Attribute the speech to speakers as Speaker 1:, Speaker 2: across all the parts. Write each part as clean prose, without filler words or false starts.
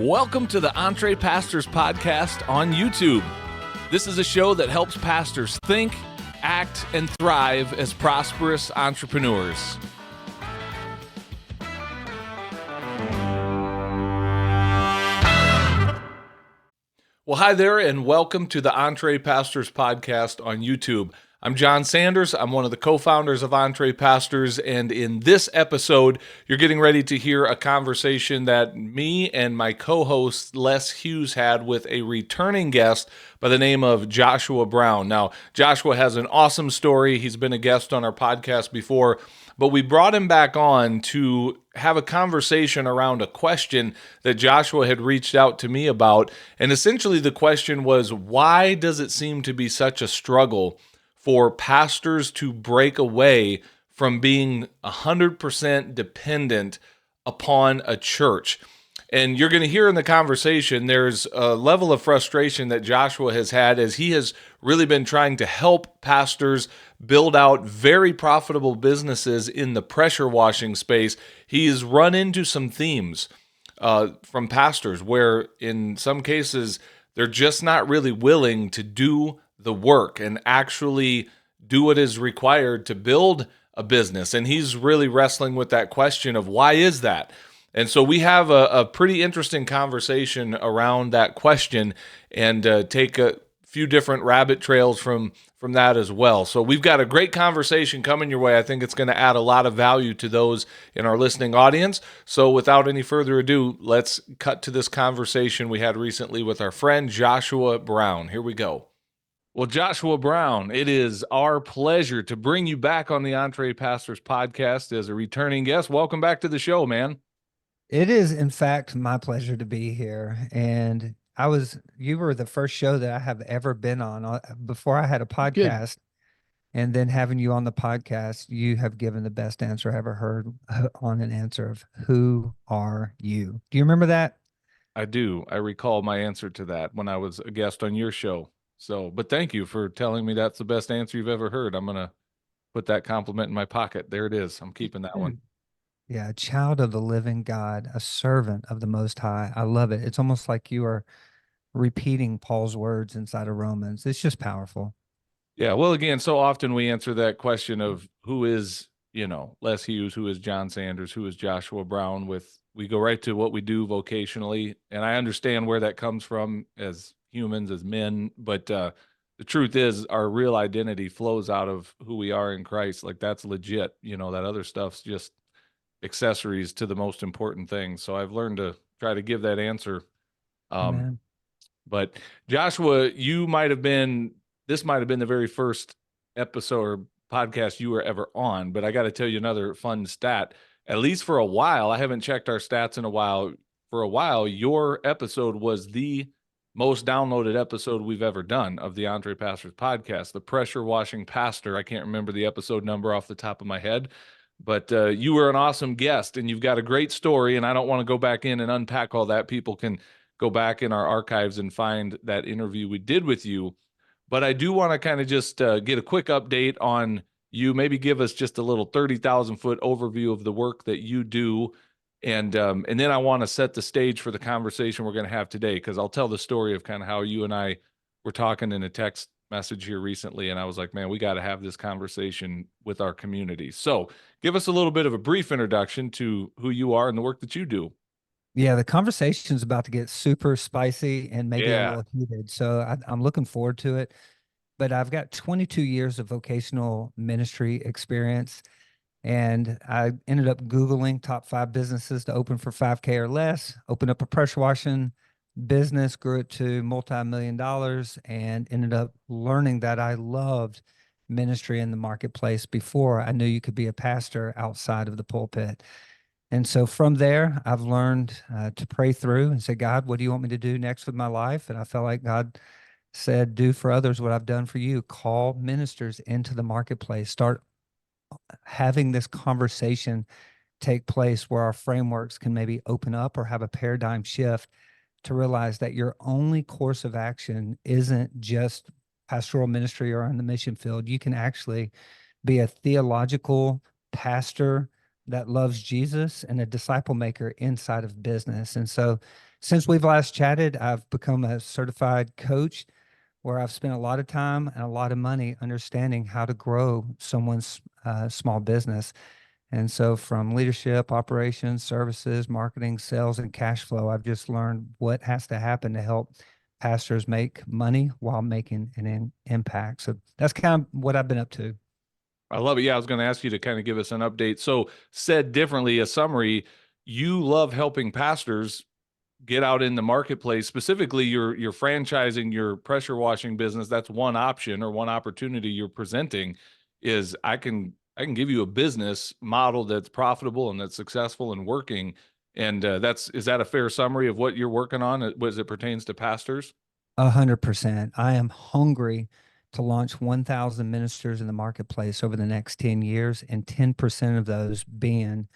Speaker 1: Welcome to the EntrePastors podcast on YouTube. This is a show that helps pastors think, act, and thrive as prosperous entrepreneurs. Well, hi there, and welcome to the EntrePastors podcast on YouTube. I'm Jon Sanders. I'm one of the co-founders of EntrePastors, and in this episode, you're getting ready to hear a conversation that me and my co-host Les Hughes had with a returning guest by the name of Joshua Brown. Now, Joshua has an awesome story. He's been a guest on our podcast before, but we brought him back on to have a conversation around a question that Joshua had reached out to me about. And essentially the question was, why does it seem to be such a struggle for pastors to break away from being 100% dependent upon a church? And you're going to hear in the conversation, there's a level of frustration that Joshua has had as he has really been trying to help pastors build out very profitable businesses in the pressure washing space. He's run into some themes from pastors where in some cases, they're just not really willing to do the work and actually do what is required to build a business. And he's really wrestling with that question of why is that? And so we have a pretty interesting conversation around that question and take a few different rabbit trails from that as well. So we've got a great conversation coming your way. I think it's going to add a lot of value to those in our listening audience. So without any further ado, let's cut to this conversation we had recently with our friend Joshua Brown. Here we go. Well, Joshua Brown, it is our pleasure to bring you back on the EntrePastors podcast as a returning guest. Welcome back to the show, man.
Speaker 2: It is, in fact, my pleasure to be here. And you were the first show that I have ever been on before I had a podcast. Good. And then having you on the podcast, you have given the best answer I ever heard on an answer of who are you? Do you remember that?
Speaker 1: I do. I recall my answer to that when I was a guest on your show. So, but thank you for telling me that's the best answer you've ever heard. I'm going to put that compliment in my pocket. There it is. I'm keeping that one.
Speaker 2: Yeah, a child of the living God, a servant of the Most High. I love it. It's almost like you are repeating Paul's words inside of Romans. It's just powerful.
Speaker 1: Yeah, well, again, so often we answer that question of who is, Les Hughes, who is Jon Sanders, who is Joshua Brown, we go right to what we do vocationally. And I understand where that comes from as humans, as men, but the truth is our real identity flows out of who we are in Christ. Like that's legit. That other stuff's just accessories to the most important things. So I've learned to try to give that answer. But Joshua, this might have been the very first episode or podcast you were ever on, but I got to tell you another fun stat. At least for a while, I haven't checked our stats in a while. For a while, your episode was the most downloaded episode we've ever done of the EntrePastors podcast, the pressure washing pastor. I can't remember the episode number off the top of my head, but you were an awesome guest and you've got a great story. And I don't want to go back in and unpack all that. People can go back in our archives and find that interview we did with you. But I do want to kind of just get a quick update on you, maybe give us just a little 30,000 foot overview of the work that you do. And then I want to set the stage for the conversation we're going to have today, because I'll tell the story of kind of how you and I were talking in a text message here recently. And I was like, man, we got to have this conversation with our community. So give us a little bit of a brief introduction to who you are and the work that you do.
Speaker 2: Yeah, the conversation is about to get super spicy and maybe a little heated. So I'm looking forward to it. But I've got 22 years of vocational ministry experience. And I ended up Googling top 5 businesses to open for 5K or less, opened up a pressure washing business, grew it to multi-million dollars, and ended up learning that I loved ministry in the marketplace before I knew you could be a pastor outside of the pulpit. And so from there, I've learned to pray through and say, God, what do you want me to do next with my life? And I felt like God said, do for others what I've done for you. Call ministers into the marketplace. Start having this conversation take place where our frameworks can maybe open up or have a paradigm shift to realize that your only course of action isn't just pastoral ministry or on the mission field. You can actually be a theological pastor that loves Jesus and a disciple maker inside of business. And so Since we've last chatted, I've become a certified coach where I've spent a lot of time and a lot of money understanding how to grow someone's small business. And so from leadership, operations, services, marketing, sales, and cash flow, I've just learned what has to happen to help pastors make money while making an impact. So that's kind of what I've been up to.
Speaker 1: I love it. Yeah, I was going to ask you to kind of give us an update. So, said differently, a summary, you love helping pastors get out in the marketplace. Specifically, you're franchising your pressure washing business. That's one option or one opportunity you're presenting is I can give you a business model that's profitable and that's successful and working. And is that a fair summary of what you're working on as it pertains to pastors?
Speaker 2: 100%. I am hungry to launch 1,000 ministers in the marketplace over the next 10 years, and 10% of those being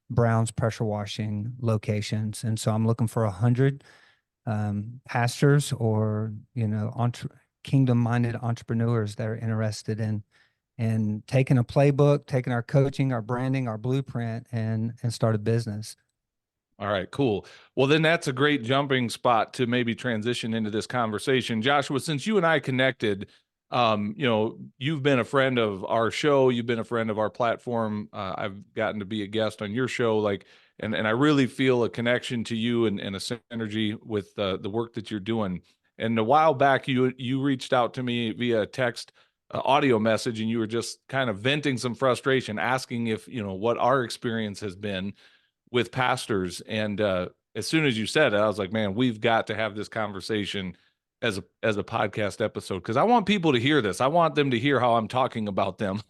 Speaker 2: Brown's pressure washing locations. And so I'm looking for 100 pastors or, kingdom-minded entrepreneurs that are interested in taking a playbook, taking our coaching, our branding, our blueprint, and start a business.
Speaker 1: All right, cool. Well, then that's a great jumping spot to maybe transition into this conversation. Joshua, since you and I connected, you've been a friend of our show, you've been a friend of our platform. I've gotten to be a guest on your show, and I really feel a connection to you and a synergy with the work that you're doing. And a while back, you reached out to me via text, audio message, and you were just kind of venting some frustration, asking if, what our experience has been with pastors. And as soon as you said it, I was like, man, we've got to have this conversation as a podcast episode because I want people to hear this. I want them to hear how I'm talking about them.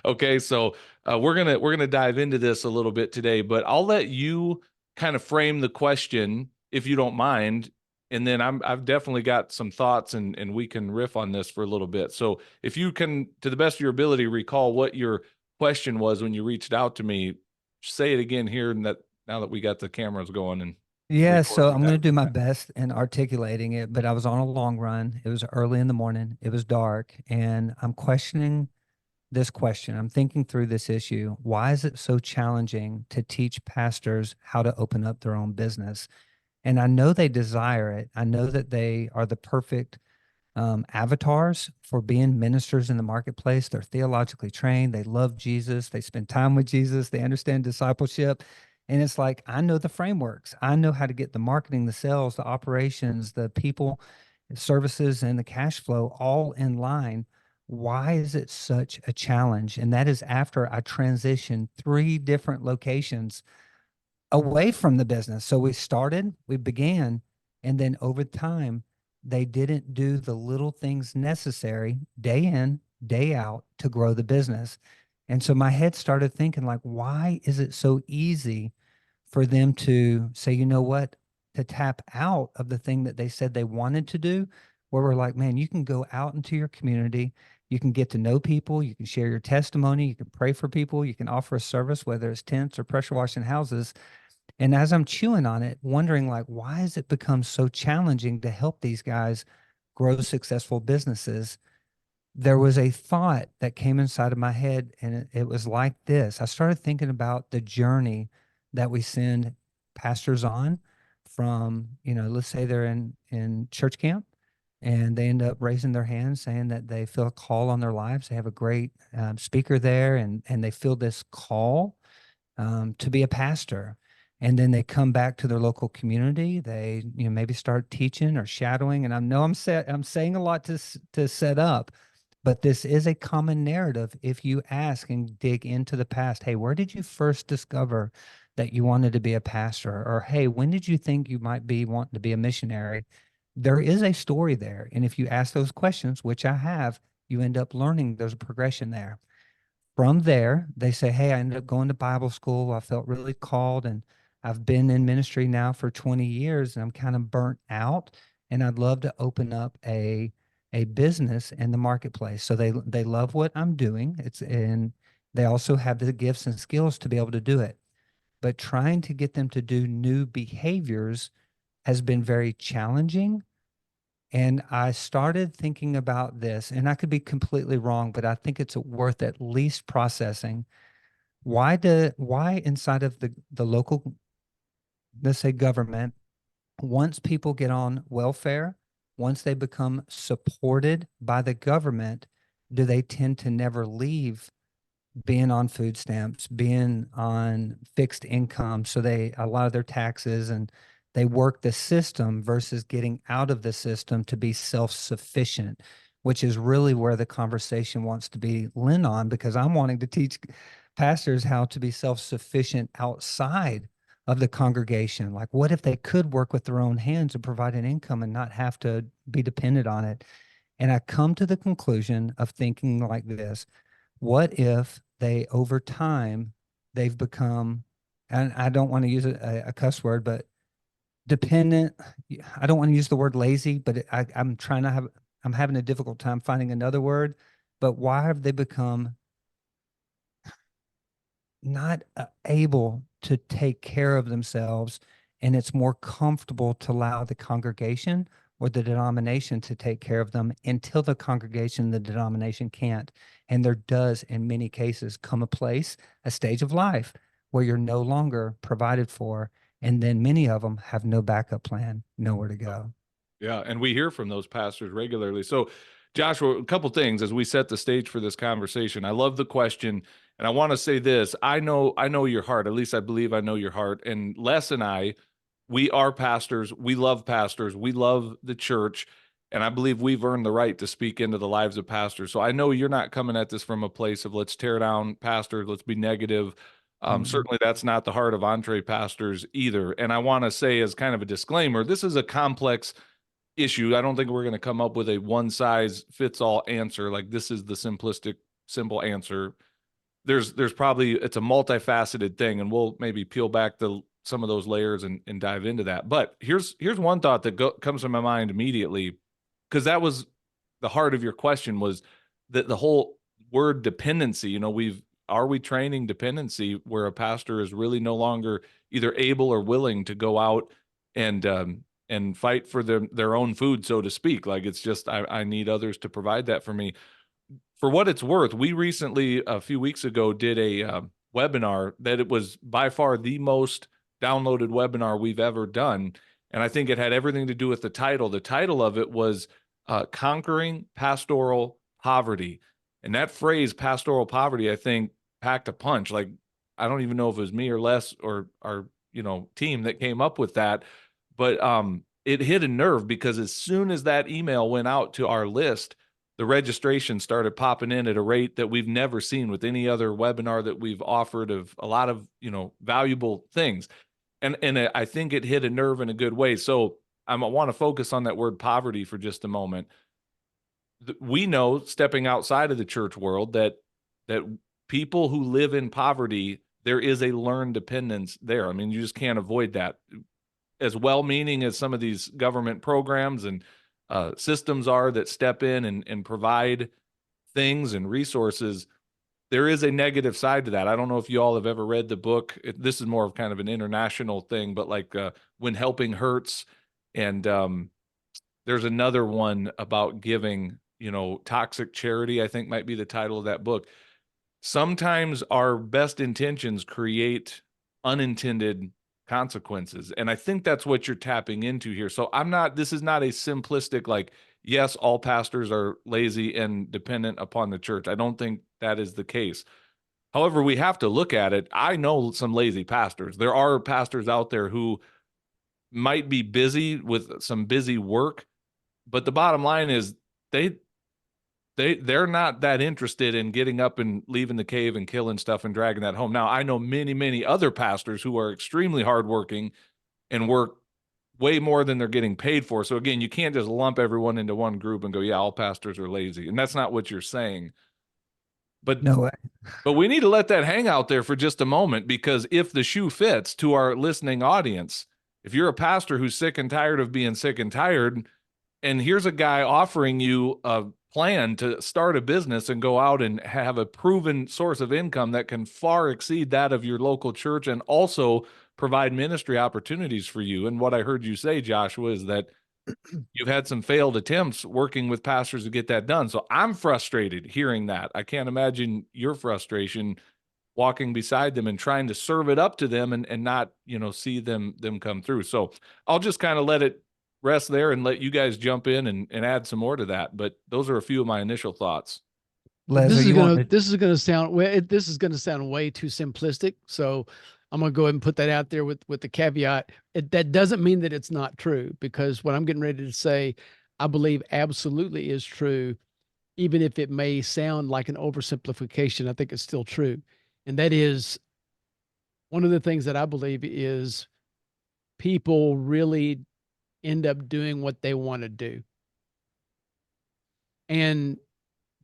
Speaker 1: Okay, so we're gonna dive into this a little bit today, but I'll let you kind of frame the question if you don't mind. And then I've definitely got some thoughts and we can riff on this for a little bit. So if you can, to the best of your ability, recall what your question was when you reached out to me, say it again here and that now that we got the cameras going and
Speaker 2: Yeah, so
Speaker 1: recording
Speaker 2: I'm going to
Speaker 1: that.
Speaker 2: do my best in articulating it, but I was on a long run. It was early in the morning. It was dark, and I'm questioning this question. I'm thinking through this issue. Why is it so challenging to teach pastors how to open up their own business? And I know they desire it. I know that they are the perfect avatars for being ministers in the marketplace. They're theologically trained. They love Jesus. They spend time with Jesus. They understand discipleship. And it's like, I know the frameworks. I know how to get the marketing, the sales, the operations, the people, services, and the cash flow all in line. Why is it such a challenge? And that is after I transitioned 3 different locations away from the business. So we began, and then over time, they didn't do the little things necessary day in, day out to grow the business. And so my head started thinking, like, why is it so easy for them to say, you know what, to tap out of the thing that they said they wanted to do, where we're like, man, you can go out into your community, you can get to know people, you can share your testimony, you can pray for people, you can offer a service, whether it's tents or pressure washing houses. And as I'm chewing on it, wondering like, why has it become so challenging to help these guys grow successful businesses? There was a thought that came inside of my head, and it was like this. I started thinking about the journey that we send pastors on from, let's say they're in church camp and they end up raising their hands saying that they feel a call on their lives. They have a great speaker there, and they feel this call to be a pastor. And then they come back to their local community. They, maybe start teaching or shadowing. And I know I'm saying a lot to set up, but this is a common narrative. If you ask and dig into the past, hey, where did you first discover that you wanted to be a pastor? Or hey, when did you think you might be wanting to be a missionary? There is a story there. And if you ask those questions, which I have, you end up learning there's a progression there. From there, they say, hey, I ended up going to Bible school. I felt really called, and I've been in ministry now for 20 years and I'm kind of burnt out, and I'd love to open up a business in the marketplace. So they love what I'm doing. And they also have the gifts and skills to be able to do it. But trying to get them to do new behaviors has been very challenging. And I started thinking about this, and I could be completely wrong, but I think it's worth at least processing. Why inside of the local, let's say, government, Once people get on welfare, once they become supported by the government, do they tend to never leave being on food stamps, being on fixed income? So they, a lot of their taxes, and they work the system versus getting out of the system to be self-sufficient, which is really where the conversation wants to be lent on, because I'm wanting to teach pastors how to be self-sufficient outside of the congregation. Like, what if they could work with their own hands and provide an income and not have to be dependent on it? And I come to the conclusion of thinking like this: what if they, over time, they've become, and I don't want to use a cuss word, but dependent. I don't want to use the word lazy, but I'm trying to have, I'm having a difficult time finding another word. But why have they become not able to take care of themselves, and it's more comfortable to allow the congregation or the denomination to take care of them until the congregation, the denomination can't? And there does, in many cases, come a place, a stage of life where you're no longer provided for, and then many of them have no backup plan, nowhere to go.
Speaker 1: Yeah, and we hear from those pastors regularly. So, Joshua, a couple things as we set the stage for this conversation. I love the question, and I want to say this. I know your heart. At least I believe I know your heart. And Les and I, we are pastors. We love pastors. We love the church, and I believe we've earned the right to speak into the lives of pastors. So I know you're not coming at this from a place of let's tear down pastors, let's be negative. Certainly that's not the heart of EntrePastors either. And I want to say, as kind of a disclaimer, this is a complex issue. I don't think we're going to come up with a one size fits all answer. Like, this is the simplistic, simple answer. There's probably, it's a multifaceted thing, and we'll maybe peel back some of those layers and dive into that. But here's one thought that comes to my mind immediately, because that was the heart of your question, was that the whole word dependency. Are we training dependency where a pastor is really no longer either able or willing to go out and fight for their own food, so to speak? Like, it's just, I need others to provide that for me. For what it's worth, we recently, a few weeks ago, did a webinar that it was by far the most downloaded webinar we've ever done. And I think it had everything to do with the title. The title of it was Conquering Pastoral Poverty. And that phrase, pastoral poverty, I think packed a punch. Like, I don't even know if it was me or Les or our team that came up with that. But it hit a nerve, because as soon as that email went out to our list, the registration started popping in at a rate that we've never seen with any other webinar that we've offered, of a lot of, valuable things. And I think it hit a nerve in a good way. So I want to focus on that word poverty for just a moment. We know, stepping outside of the church world, that people who live in poverty, there is a learned dependence there. I mean, you just can't avoid that. As well-meaning as some of these government programs and systems are that step in and provide things and resources, there is a negative side to that. I don't know if you all have ever read the book. This is more of kind of an international thing, but like When Helping Hurts, and there's another one about giving, Toxic Charity, I think might be the title of that book. Sometimes our best intentions create unintended consequences. And I think that's what you're tapping into here. So this is not a simplistic, like, yes, all pastors are lazy and dependent upon the church. I don't think that is the case. However, we have to look at it. I know some lazy pastors. There are pastors out there who might be busy with some busy work, but the bottom line is they're not that interested in getting up and leaving the cave and killing stuff and dragging that home. Now, I know many, many other pastors who are extremely hardworking and work way more than they're getting paid for. So again, you can't just lump everyone into one group and go, yeah, all pastors are lazy. And that's not what you're saying. But
Speaker 2: No,
Speaker 1: but we need to let that hang out there for just a moment, because if the shoe fits, to our listening audience, if you're a pastor who's sick and tired of being sick and tired, and here's a guy offering you a plan to start a business and go out and have a proven source of income that can far exceed that of your local church, and also provide ministry opportunities for you. And what I heard you say, Joshua, is that you've had some failed attempts working with pastors to get that done. So I'm frustrated hearing that. I can't imagine your frustration. walking beside them and trying to serve it up to them and not, see them come through. So I'll just kind of let it rest there and let you guys jump in and add some more to that. But those are a few of my initial thoughts.
Speaker 2: Les, are you wanting to?
Speaker 3: This is gonna sound this is gonna sound way too simplistic. So I'm gonna go ahead and put that out there with the caveat. That doesn't mean that it's not true, because what I'm getting ready to say, I believe absolutely is true, even if it may sound like an oversimplification. I think it's still true, and that is one of the things that I believe is people really end up doing what they want to do, and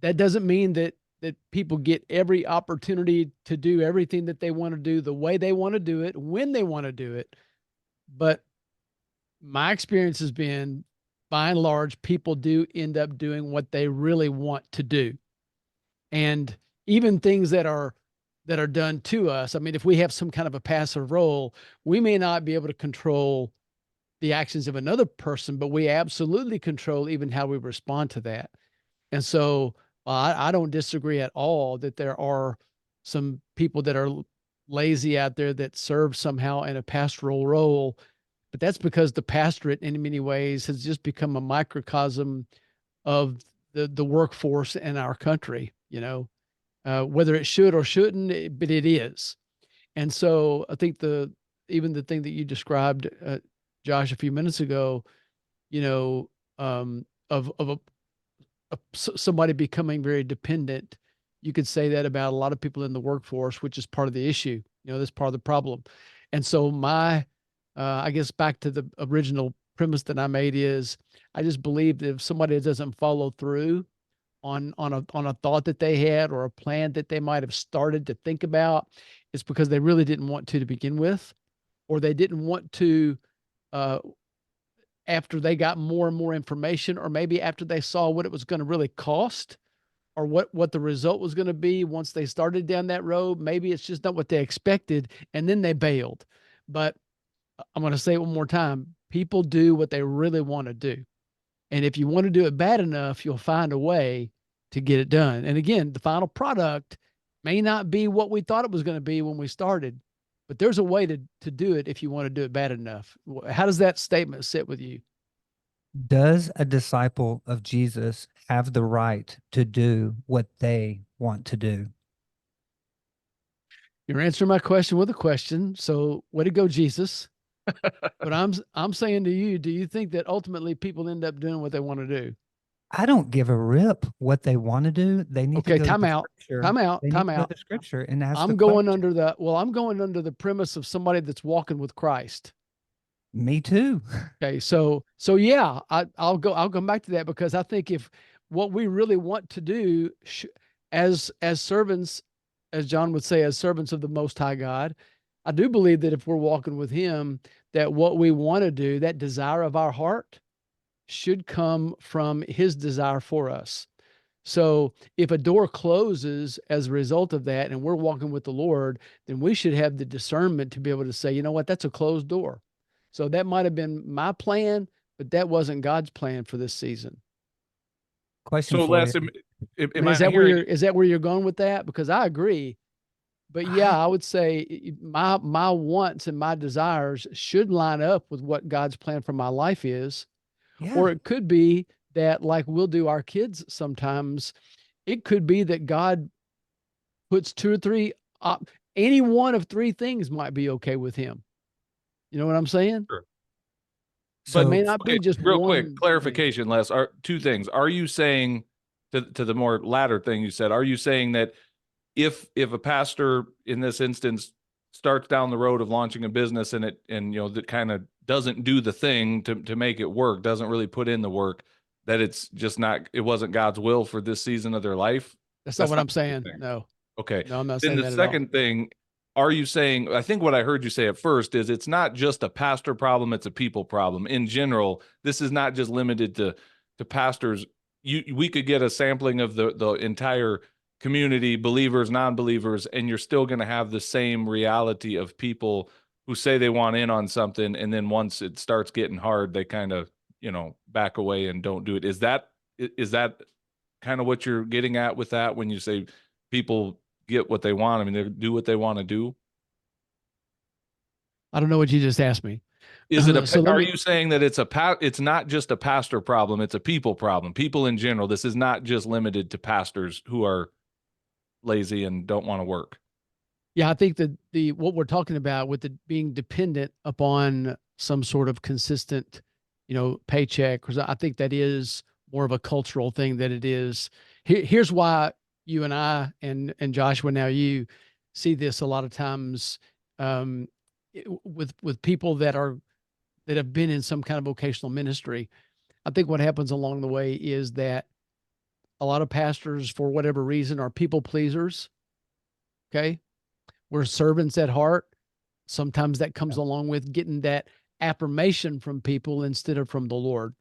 Speaker 3: that doesn't mean that people get every opportunity to do everything that they want to do the way they want to do it, when they want to do it. But my experience has been, by and large, people do end up doing what they really want to do. And even things that are done to us. I mean, if we have some kind of a passive role, we may not be able to control the actions of another person, but we absolutely control even how we respond to that. And so I don't disagree at all that there are some people that are lazy out there that serve somehow in a pastoral role, but that's because the pastorate in many ways has just become a microcosm of the workforce in our country, whether it should or shouldn't, but it is. And so I think even the thing that you described, Josh, a few minutes ago, of somebody becoming very dependent, you could say that about a lot of people in the workforce, which is part of the issue. That's part of the problem. And so I guess back to the original premise that I made is, I just believe that if somebody doesn't follow through on a thought that they had, or a plan that they might have started to think about, it's because they really didn't want to begin with, or they didn't want to after they got more and more information, or maybe after they saw what it was going to really cost, or what the result was going to be once they started down that road. Maybe it's just not what they expected, and then they bailed. But I'm going to say it one more time. People do what they really want to do. And if you want to do it bad enough, you'll find a way to get it done. And again, the final product may not be what we thought it was going to be when we started, but there's a way to do it if you want to do it bad enough. How does that statement sit with you?
Speaker 2: Does a disciple of Jesus have the right to do what they want to do?
Speaker 3: You're answering my question with a question. So way to go, Jesus. But I'm saying to you, do you think that ultimately people end up doing what they want to do?
Speaker 2: I don't give a rip what they want to do. They need to go
Speaker 3: time
Speaker 2: to
Speaker 3: out.
Speaker 2: scripture.
Speaker 3: Time out.
Speaker 2: They need
Speaker 3: Time
Speaker 2: to go
Speaker 3: out.
Speaker 2: to scripture and ask
Speaker 3: I'm
Speaker 2: the
Speaker 3: going
Speaker 2: question.
Speaker 3: I'm going under the premise of somebody that's walking with Christ.
Speaker 2: Me too.
Speaker 3: Okay. So yeah, I'll come back to that, because I think if what we really want to do as servants, as John would say, as servants of the Most High God, I do believe that if we're walking with him, that what we want to do, that desire of our heart, should come from his desire for us. So if a door closes as a result of that, and we're walking with the Lord, then we should have the discernment to be able to say, you know what, that's a closed door. So that might have been my plan, but that wasn't God's plan for this season.
Speaker 2: Question
Speaker 1: So,
Speaker 2: for
Speaker 1: Les,
Speaker 2: you.
Speaker 1: am I hearing?
Speaker 3: Is that where you're going with that? Because I agree. But yeah, I would say my wants and my desires should line up with what God's plan for my life is.
Speaker 2: Yeah.
Speaker 3: Or it could be that, like we'll do our kids sometimes, it could be that God puts two or three, any one of three things might be okay with him. You know what I'm saying?
Speaker 1: Sure.
Speaker 3: But it may
Speaker 2: So
Speaker 3: not
Speaker 1: Okay,
Speaker 3: be just
Speaker 1: real
Speaker 3: one
Speaker 1: quick
Speaker 3: thing.
Speaker 1: clarification, Les. Are two things. Are you saying, to the more latter thing you said, are you saying that if a pastor in this instance starts down the road of launching a business and that kind of doesn't do the thing to make it work, doesn't really put in the work, that it's just not, it wasn't God's will for this season of their life?
Speaker 3: That's not what I'm saying. No.
Speaker 1: Okay.
Speaker 3: No, I'm not
Speaker 1: Then
Speaker 3: saying
Speaker 1: the
Speaker 3: that at all.
Speaker 1: second thing, are you saying, I think what I heard you say at first is it's not just a pastor problem, it's a people problem. In general, this is not just limited to pastors. We could get a sampling of the entire community, believers, non-believers, and you're still going to have the same reality of people who say they want in on something, and then once it starts getting hard, they kind of, back away and don't do it. Is that kind of what you're getting at with that when you say people get what they want. I mean, they do what they want to do.
Speaker 3: I don't know what you just asked me.
Speaker 1: Is it are you saying that it's not just a pastor problem, it's a people problem, people in general? This is not just limited to pastors who are lazy and don't want to work.
Speaker 3: Yeah, I think that what we're talking about with the being dependent upon some sort of consistent, paycheck, because I think that is more of a cultural thing than it is. Here's why you and I and Joshua, now you see this a lot of times with people that have been in some kind of vocational ministry. I think what happens along the way is that a lot of pastors, for whatever reason, are people pleasers. Okay. We're servants at heart. Sometimes that comes along with getting that affirmation from people instead of from the Lord.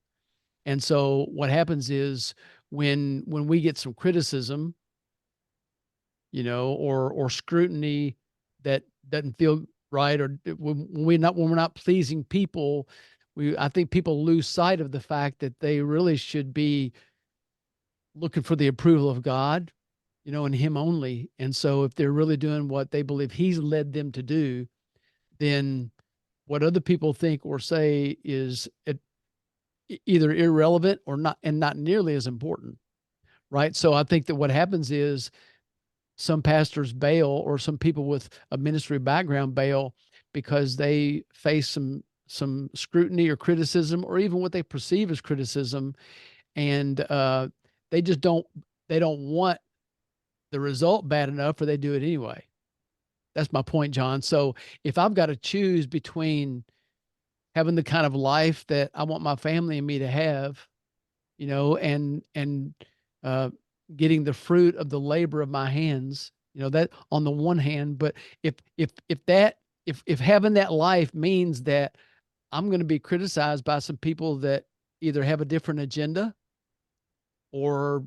Speaker 3: And so what happens is when we get some criticism, or scrutiny that doesn't feel right, or when we're not pleasing people, I think people lose sight of the fact that they really should be looking for the approval of God, and Him only. And so if they're really doing what they believe He's led them to do, then what other people think or say is either irrelevant or not, and not nearly as important. Right. So I think that what happens is some pastors bail, or some people with a ministry background bail, because they face some scrutiny or criticism, or even what they perceive as criticism. And they don't want the result bad enough, or they do it anyway. That's my point, John. So if I've got to choose between having the kind of life that I want my family and me to have, and getting the fruit of the labor of my hands, that on the one hand. But if having that life means that I'm going to be criticized by some people that either have a different agenda, or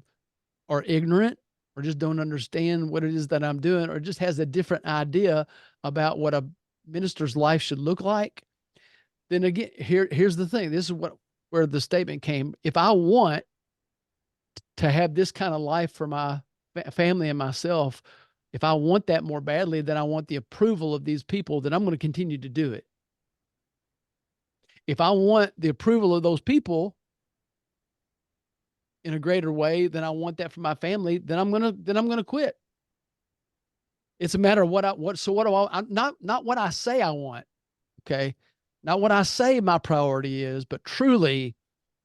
Speaker 3: are ignorant, or just don't understand what it is that I'm doing, or just has a different idea about what a minister's life should look like, then again, here's the thing. This is where the statement came. If I want to have this kind of life for my family and myself, if I want that more badly than I want the approval of these people, then I'm going to continue to do it. If I want the approval of those people in a greater way than I want that for my family, then I'm gonna quit. It's a matter of what do I not what I say I want. Okay. Not what I say my priority is, but truly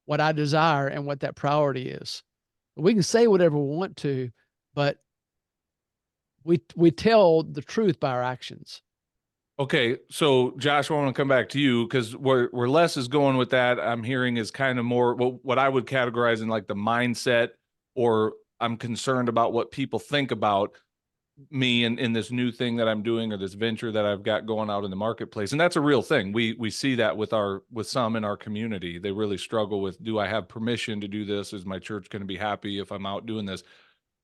Speaker 3: what I desire and what that priority is. We can say whatever we want to, but we tell the truth by our actions.
Speaker 1: Okay, so Josh, I want to come back to you, because where Les is going with that, I'm hearing is kind of more what I would categorize in like the mindset, or I'm concerned about what people think about me and in this new thing that I'm doing, or this venture that I've got going out in the marketplace. And that's a real thing. We see that with some in our community. They really struggle with, do I have permission to do this? Is my church going to be happy if I'm out doing this?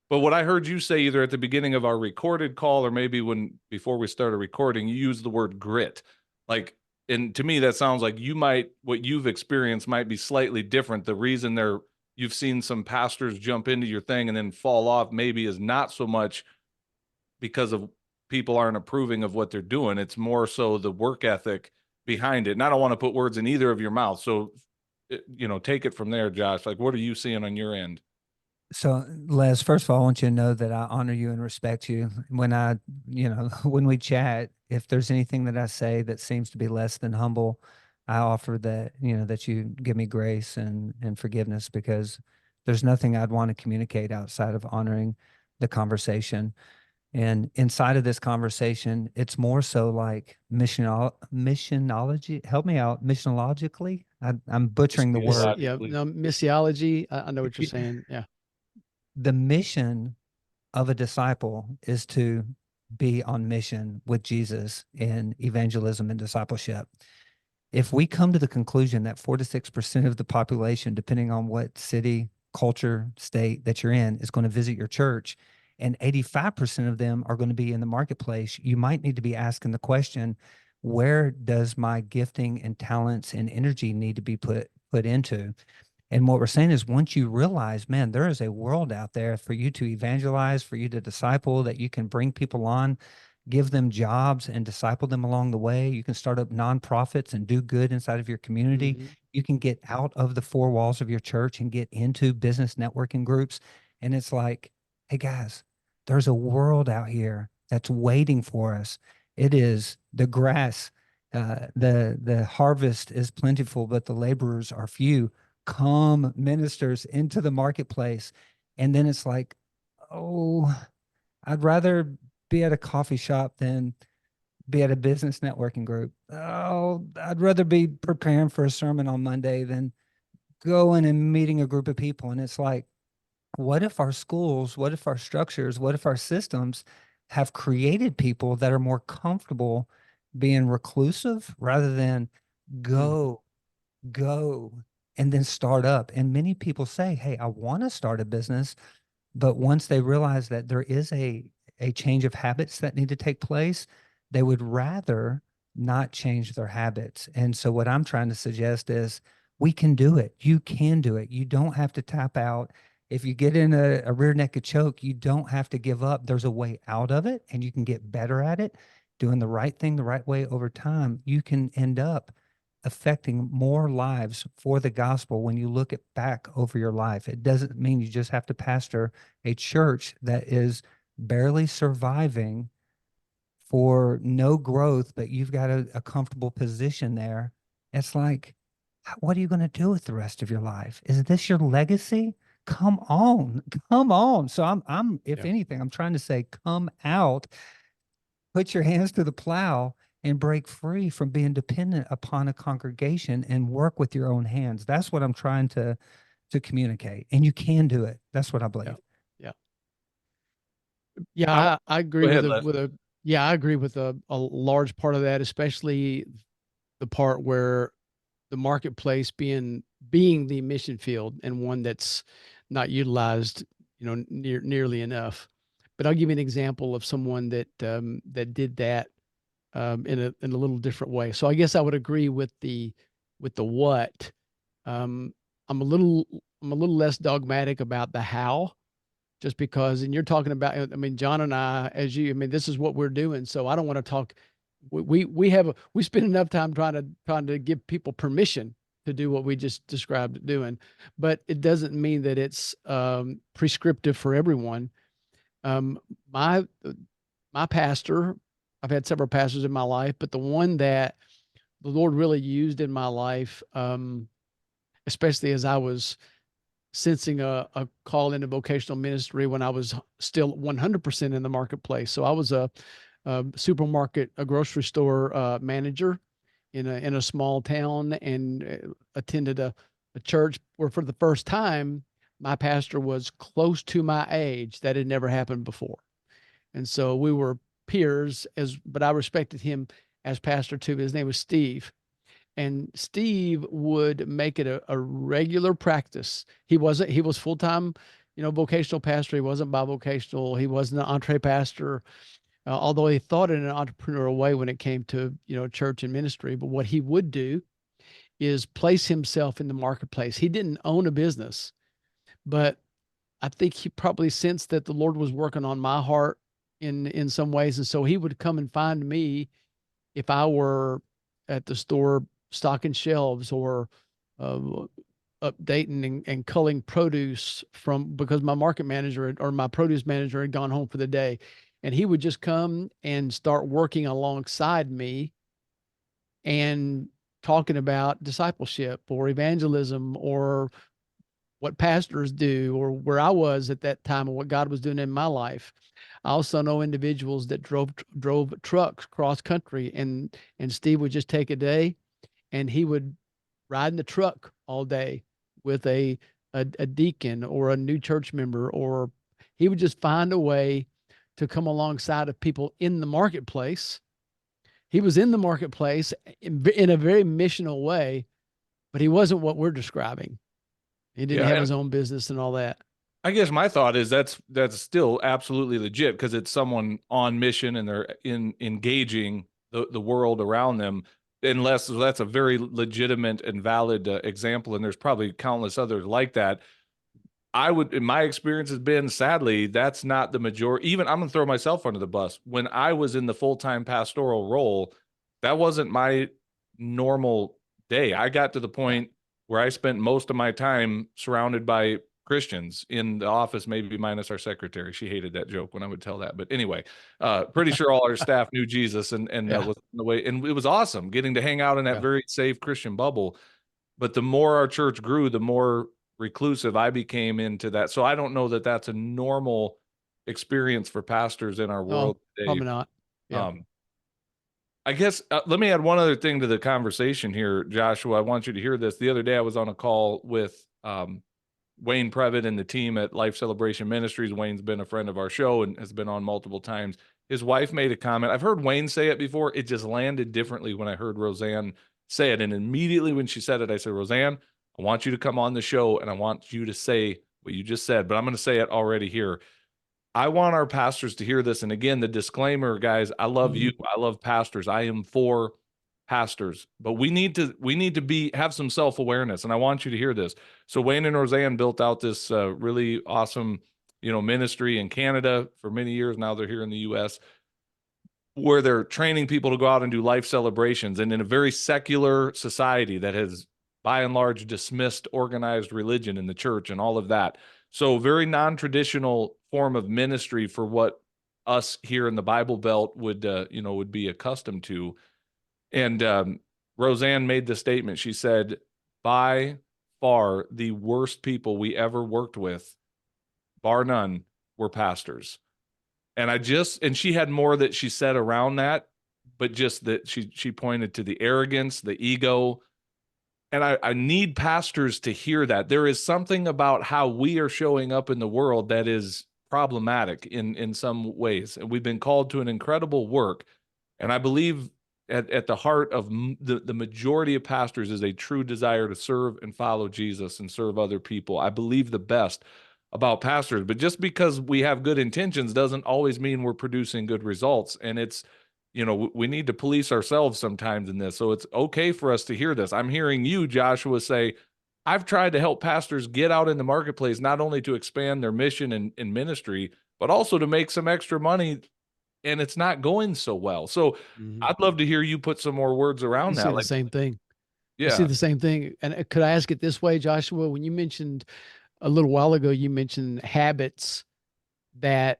Speaker 1: But what I heard you say either at the beginning of our recorded call, or maybe before we started recording, you used the word grit. Like, and to me, that sounds like what you've experienced might be slightly different. The reason you've seen some pastors jump into your thing and then fall off maybe is not so much because of people aren't approving of what they're doing. It's more so the work ethic behind it. And I don't want to put words in either of your mouths. So, take it from there, Josh. Like, what are you seeing on your end?
Speaker 2: So, Les, first of all, I want you to know that I honor you and respect you. When when we chat, if there's anything that I say that seems to be less than humble, I offer that, that you give me grace and forgiveness, because there's nothing I'd want to communicate outside of honoring the conversation. And inside of this conversation, it's more so like missionology. Help me out. Missionologically? I'm butchering the word.
Speaker 3: Yeah, no, missiology. I know what you're saying. Yeah.
Speaker 2: The mission of a disciple is to be on mission with Jesus in evangelism and discipleship. If we come to the conclusion that 4 to 6% of the population, depending on what city, culture, state that you're in, is going to visit your church, and 85% of them are going to be in the marketplace, you might need to be asking the question, where does my gifting and talents and energy need to be put into? And what we're saying is once you realize, man, there is a world out there for you to evangelize, for you to disciple, that you can bring people on, give them jobs and disciple them along the way. You can start up nonprofits and do good inside of your community.
Speaker 3: Mm-hmm.
Speaker 2: You can get out of the four walls of your church and get into business networking groups. And it's like, hey guys, there's a world out here that's waiting for us. It is the grass. The harvest is plentiful, but the laborers are few. Come, ministers, into the marketplace. And then it's like, oh, I'd rather be at a coffee shop than be at a business networking group. Oh, I'd rather be preparing for a sermon on Monday than going and meeting a group of people. And it's like, what if our schools, what if our structures, what if our systems have created people that are more comfortable being reclusive rather than go, go, and then start up? And many people say, hey, I want to start a business. But once they realize that there is a change of habits that need to take place, they would rather not change their habits. And so what I'm trying to suggest is we can do it. You can do it. You don't have to tap out. If you get in a rear naked choke, you don't have to give up. There's a way out of it, and you can get better at it, doing the right thing the right way over time. You can end up affecting more lives for the gospel when you look at back over your life. It doesn't mean you just have to pastor a church that is barely surviving for no growth, but you've got a comfortable position there. It's like, what are you going to do with the rest of your life? Is this your legacy? Come on, come on. So if anything, I'm trying to say, come out, put your hands to the plow, and break free from being dependent upon a congregation and work with your own hands. That's what I'm trying to communicate. And you can do it. That's what I believe.
Speaker 3: Yeah, I agree
Speaker 1: ahead,
Speaker 3: I agree with a large part of that, especially the part where the marketplace being the mission field and one that's not utilized, nearly enough. But I'll give you an example of someone that did that in a little different way. So I guess I would agree with the what. I'm a little less dogmatic about the how, just because, and you're talking about, I mean, Jon and I, this is what we're doing. So I don't want to talk. We spend enough time trying to give people permission to do what we just described doing, but it doesn't mean that it's prescriptive for everyone. My pastor, I've had several pastors in my life, but the one that the Lord really used in my life, especially as I was sensing a call into vocational ministry when I was still 100% in the marketplace. So I was a supermarket, a grocery store manager in a small town, and attended a church where for the first time my pastor was close to my age. That had never happened before. And so we were peers, but I respected him as pastor too. His name was Steve. And Steve would make it a regular practice. He was full-time, vocational pastor. He wasn't bivocational. He wasn't an EntrePastor, although he thought in an entrepreneurial way when it came to, church and ministry. But what he would do is place himself in the marketplace. He didn't own a business, but I think he probably sensed that the Lord was working on my heart in some ways. And so he would come and find me if I were at the store stocking shelves or updating and culling produce because my market manager or my produce manager had gone home for the day. And he would just come and start working alongside me and talking about discipleship or evangelism or what pastors do or where I was at that time and what God was doing in my life. I also know individuals that drove trucks cross country, and Steve would just take a day and he would ride in the truck all day with a deacon or a new church member, or he would just find a way to come alongside of people in the marketplace. He was in the marketplace in a very missional way, but he wasn't what we're describing. He didn't have his own business and all that.
Speaker 1: I guess my thought is that's still absolutely legit because it's someone on mission and they're engaging the world around them. unless that's a very legitimate and valid example, and there's probably countless others like that. I would, in my experience has been, sadly, that's not the majority. Even I'm going to throw myself under the bus. When I was in the full-time pastoral role, that wasn't my normal day. I got to the point where I spent most of my time surrounded by Christians in the office, maybe minus our secretary. She hated that joke when I would tell that. But anyway, pretty sure all our staff knew Jesus and was in the way. And it was awesome getting to hang out in that very safe Christian bubble. But the more our church grew, the more reclusive I became into that. So I don't know that that's a normal experience for pastors in our world today.
Speaker 3: Probably not. Yeah.
Speaker 1: I guess let me add one other thing to the conversation here, Joshua. I want you to hear this. The other day I was on a call with Wayne Previtt and the team at Life Celebration Ministries. Wayne's been a friend of our show and has been on multiple times. His wife made a comment. I've heard Wayne say it before. It just landed differently when I heard Roseanne say it. And immediately when she said it, I said, Roseanne, I want you to come on the show and I want you to say what you just said, but I'm going to say it already here. I want our pastors to hear this. And again, the disclaimer, guys, I love you. I love pastors. I am for pastors, but we need to have some self-awareness. And I want you to hear this. So Wayne and Roseanne built out this really awesome, ministry in Canada for many years. Now they're here in the US, where they're training people to go out and do life celebrations. And in a very secular society that has by and large dismissed organized religion in the church and all of that. So very non-traditional form of ministry for what us here in the Bible Belt would be accustomed to. And Roseanne made the statement. She said, by far the worst people we ever worked with, bar none, were pastors. And she had more that she said around that, but just that she pointed to the arrogance, the ego. And I need pastors to hear that. There is something about how we are showing up in the world that is problematic in some ways. And we've been called to an incredible work. And I believe at the heart of the majority of pastors is a true desire to serve and follow Jesus and serve other people. I believe the best about pastors, but just because we have good intentions doesn't always mean we're producing good results. And it's, we need to police ourselves sometimes in this. So it's okay for us to hear this. I'm hearing you, Joshua, say, I've tried to help pastors get out in the marketplace, not only to expand their mission and ministry, but also to make some extra money. And it's not going so well. So I'd love to hear you put some more words around that.
Speaker 3: The same thing.
Speaker 1: Yeah.
Speaker 3: I see the same thing. And could I ask it this way, Joshua? When you mentioned a little while ago, you mentioned habits that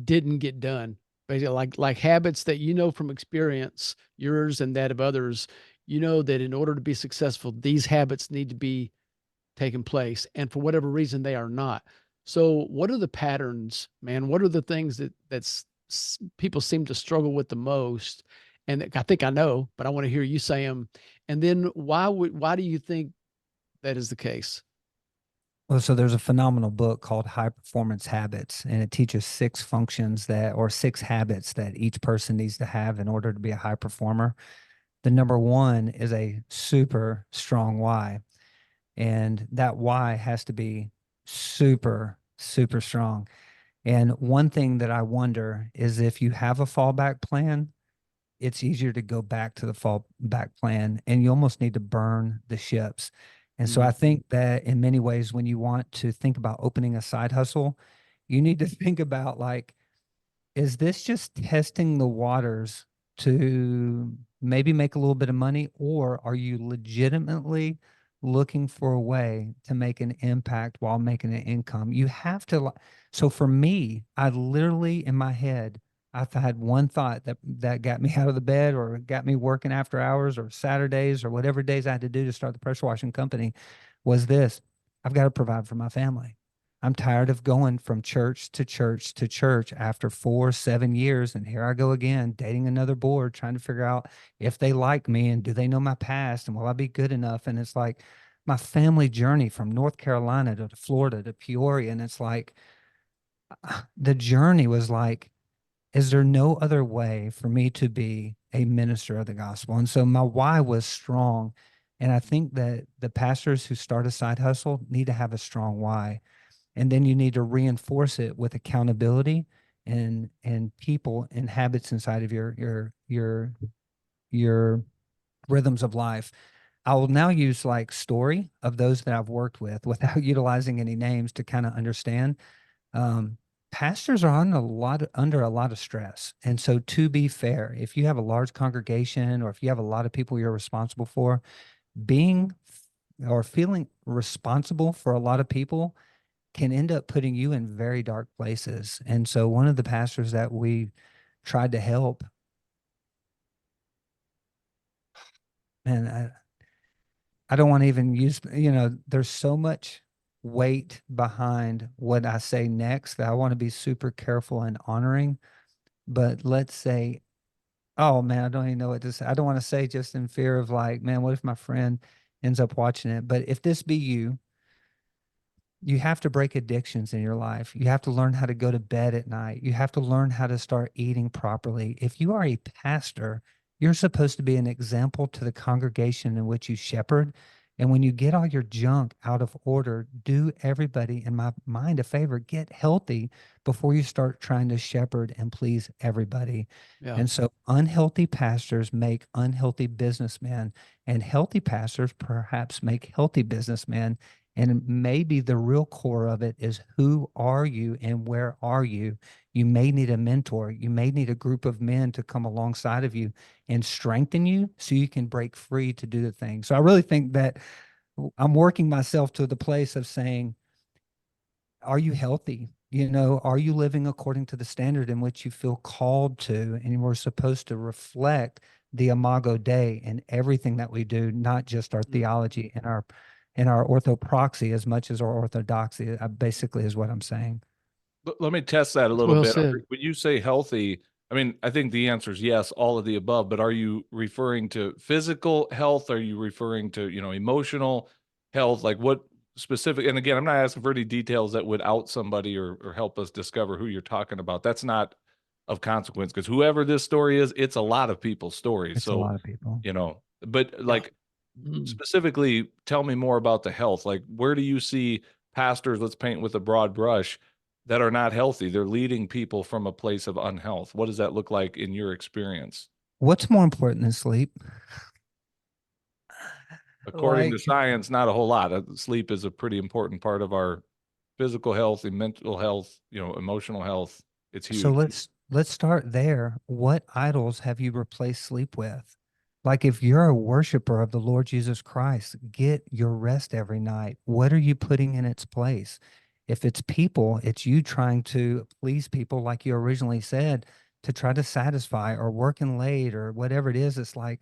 Speaker 3: didn't get done. Basically, like habits that from experience, yours and that of others, that in order to be successful, these habits need to be taking place. And for whatever reason, they are not. So what are the patterns, man? What are the things that people seem to struggle with the most? And I think I know, but I want to hear you say them. And then why do you think that is the case?
Speaker 2: Well, so there's a phenomenal book called High Performance Habits, and it teaches 6 habits that each person needs to have in order to be a high performer. The number 1 is a super strong why. And that why has to be super, super strong. And one thing that I wonder is if you have a fallback plan, it's easier to go back to the fallback plan, and you almost need to burn the ships. And so I think that in many ways, when you want to think about opening a side hustle, you need to think about, like, is this just testing the waters to maybe make a little bit of money, or are you legitimately looking for a way to make an impact while making an income? You have to. So for me, I literally in my head, I've had one thought that got me out of the bed, or got me working after hours or Saturdays or whatever days I had to do to start the pressure washing company, was this: I've got to provide for my family. I'm tired of going from church to church to church after 7 years. And here I go again, dating another board, trying to figure out if they like me and do they know my past and will I be good enough? And it's like my family journey from North Carolina to Florida to Peoria. And it's like the journey was like, is there no other way for me to be a minister of the gospel? And so my why was strong. And I think that the pastors who start a side hustle need to have a strong why. And then you need to reinforce it with accountability and people and habits inside of your your rhythms of life. I will now use like story of those that I've worked with without utilizing any names to kind of understand. Um, Pastors are under a lot of stress. And so to be fair, if you have a large congregation or if you have a lot of people you're responsible for, being or feeling responsible for a lot of people can end up putting you in very dark places. And so one of the pastors that we tried to help, man, I don't want to even use, there's so much weight behind what I say next that I want to be super careful and honoring. But let's say, oh man, I don't even know what to say. I don't want to say just in fear of like, man, what if my friend ends up watching it? But if this be you, you have to break addictions in your life. You have to learn how to go to bed at night. You have to learn how to start eating properly. If you are a pastor, you're supposed to be an example to the congregation in which you shepherd. And when you get all your junk out of order, do everybody, in my mind, a favor, get healthy before you start trying to shepherd and please everybody.
Speaker 3: Yeah.
Speaker 2: And so unhealthy pastors make unhealthy businessmen, and healthy pastors perhaps make healthy businessmen. And maybe the real core of it is, who are you and where are you? You may need a mentor. You may need a group of men to come alongside of you and strengthen you so you can break free to do the thing. So I really think that I'm working myself to the place of saying, are you healthy? Are you living according to the standard in which you feel called to? And we're supposed to reflect the Imago Dei in everything that we do, not just our theology and our orthopraxy as much as our orthodoxy, basically is what I'm saying.
Speaker 1: Let me test that a little
Speaker 3: Well
Speaker 1: bit.
Speaker 3: said.
Speaker 1: When you say healthy, I mean, I think the answer is yes, all of the above, but are you referring to physical health? Are you referring to, emotional health? Like what specific, and again, I'm not asking for any details that would out somebody or help us discover who you're talking about. That's not of consequence, because whoever this story is, it's a lot of people's stories.
Speaker 2: It's a lot of people.
Speaker 1: But like specifically, tell me more about the health. Like, where do you see pastors, let's paint with a broad brush, that are not healthy? They're leading people from a place of unhealth. What does that look like in your experience?
Speaker 2: What's more important than sleep?
Speaker 1: According to
Speaker 2: Like,
Speaker 1: science, not a whole lot. Sleep is a pretty important part of our physical health and mental health, emotional health. It's
Speaker 2: so
Speaker 1: huge.
Speaker 2: let's start there. What idols have you replaced sleep with? Like, if you're a worshiper of the Lord Jesus Christ, get your rest every night. What are you putting in its place? If it's people, it's you trying to please people, like you originally said, to try to satisfy, or working late or whatever it is. It's like,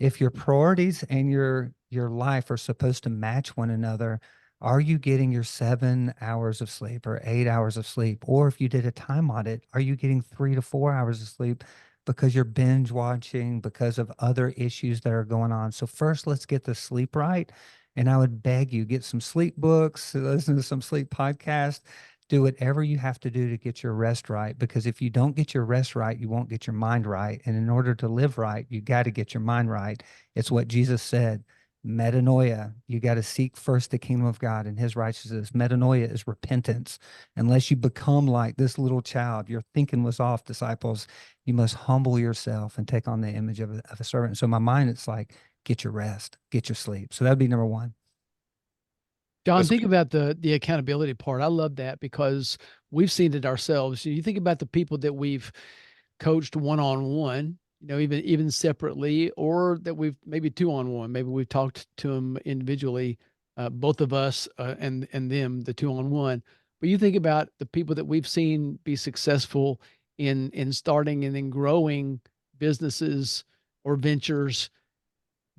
Speaker 2: if your priorities and your life are supposed to match one another, are you getting your 7 hours of sleep or 8 hours of sleep? Or if you did a time audit, are you getting 3 to 4 hours of sleep because you're binge watching, because of other issues that are going on? So first, let's get the sleep right. And I would beg you, get some sleep books, listen to some sleep podcasts, do whatever you have to do to get your rest right. Because if you don't get your rest right, you won't get your mind right. And in order to live right, you got to get your mind right. It's what Jesus said. Metanoia. You got to seek first the kingdom of God and his righteousness. Metanoia is repentance. Unless you become like this little child, your thinking was off, disciples. You must humble yourself and take on the image of a servant. So my mind, it's like, get your rest, get your sleep. So that'd be number one.
Speaker 3: Jon,
Speaker 1: That's
Speaker 3: think
Speaker 1: good.
Speaker 3: about the accountability part. I love that because we've seen it ourselves. You think about the people that we've coached one-on-one, even separately, or that we've maybe two-on-one. Maybe we've talked to them individually, both of us and them, the two-on-one. But you think about the people that we've seen be successful in starting and then growing businesses or ventures,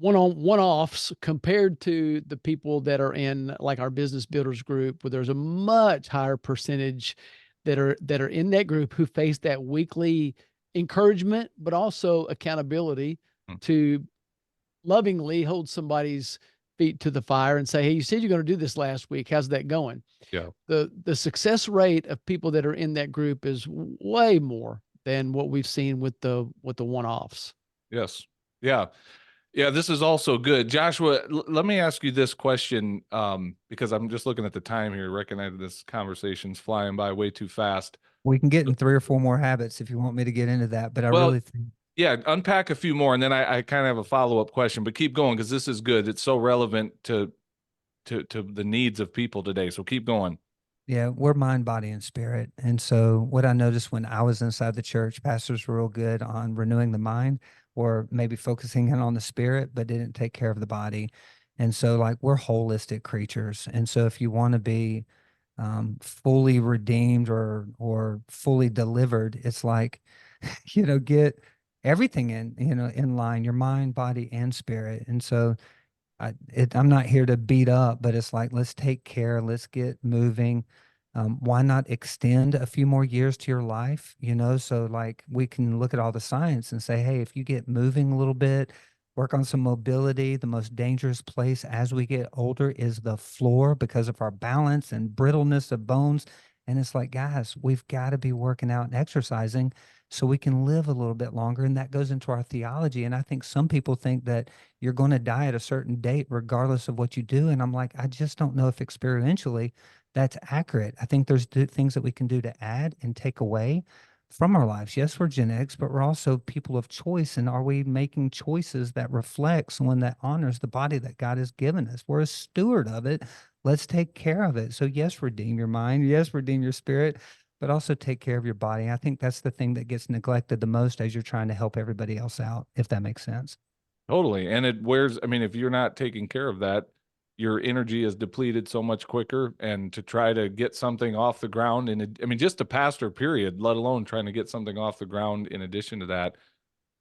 Speaker 3: one-offs, compared to the people that are in like our business builders group, where there's a much higher percentage that are in that group who face that weekly encouragement, but also accountability to lovingly hold somebody's feet to the fire and say, hey, you said you're going to do this last week. How's that going?
Speaker 1: Yeah.
Speaker 3: The success rate of people that are in that group is way more than what we've seen with the one-offs.
Speaker 1: Yes. Yeah. Yeah, this is also good. Joshua, let me ask you this question, because I'm just looking at the time here, recognizing this conversation's flying by way too fast.
Speaker 2: We can get in 3 or 4 more habits if you want me to get into that, but I
Speaker 1: Well,
Speaker 2: really think.
Speaker 1: Yeah, unpack a few more, and then I kind of have a follow-up question, but keep going because this is good. It's so relevant to the needs of people today. So keep going.
Speaker 2: Yeah, we're mind, body, and spirit. And so what I noticed when I was inside the church, pastors were real good on renewing the mind or maybe focusing in on the spirit, but didn't take care of the body. And so like we're holistic creatures. And so if you want to be fully redeemed or fully delivered, it's like, get everything in line, your mind, body, and spirit. And so I'm not here to beat up, but it's like, let's take care, let's get moving. Why not extend a few more years to your life? So like we can look at all the science and say, hey, if you get moving a little bit, work on some mobility. The most dangerous place as we get older is the floor because of our balance and brittleness of bones. And it's like, guys, we've got to be working out and exercising so we can live a little bit longer. And that goes into our theology. And I think some people think that you're going to die at a certain date, regardless of what you do. And I'm like, I just don't know if experientially that's accurate. I think there's things that we can do to add and take away from our lives. Yes, we're genetics, but we're also people of choice. And are we making choices that reflects one that honors the body that God has given us? We're a steward of it. Let's take care of it. So yes, redeem your mind. Yes, redeem your spirit, but also take care of your body. I think that's the thing that gets neglected the most as you're trying to help everybody else out, if that makes sense.
Speaker 1: Totally. And it wears, I mean, if you're not taking care of that, your energy is depleted so much quicker. And to try to get something off the ground, and I mean, just a pastor period, let alone trying to get something off the ground in addition to that,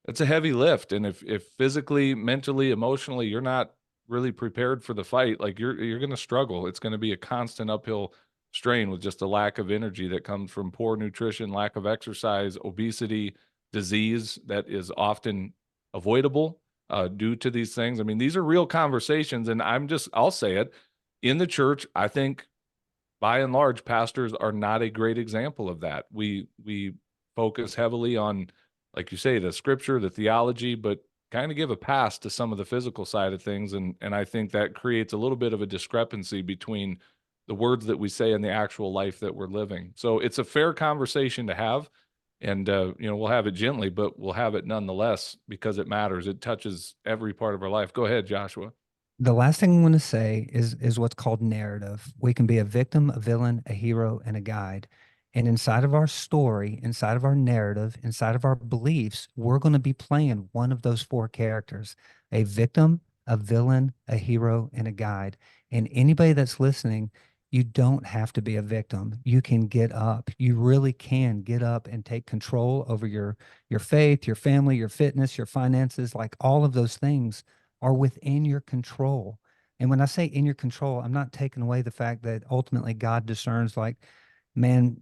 Speaker 1: it's a heavy lift. And if physically, mentally, emotionally, you're not really prepared for the fight, like you're going to struggle. It's going to be a constant uphill strain with just a lack of energy that comes from poor nutrition, lack of exercise, obesity, disease that is often avoidable due to these things. I mean, these are real conversations, and I'll say it, in the church, I think by and large, pastors are not a great example of that. We focus heavily on, like you say, the scripture, the theology, but kind of give a pass to some of the physical side of things. And I think that creates a little bit of a discrepancy between the words that we say and the actual life that we're living. So it's a fair conversation to have. And, we'll have it gently, but we'll have it nonetheless because it matters. It touches every part of our life. Go ahead, Joshua.
Speaker 2: The last thing I'm going to say is what's called narrative. We can be a victim, a villain, a hero, and a guide. And inside of our story, inside of our narrative, inside of our beliefs, we're going to be playing one of those four characters: a victim, a villain, a hero, and a guide. And anybody that's listening, you don't have to be a victim. You can get up. You really can get up and take control over your faith, your family, your fitness, your finances, like all of those things are within your control. And when I say in your control, I'm not taking away the fact that ultimately God discerns, like man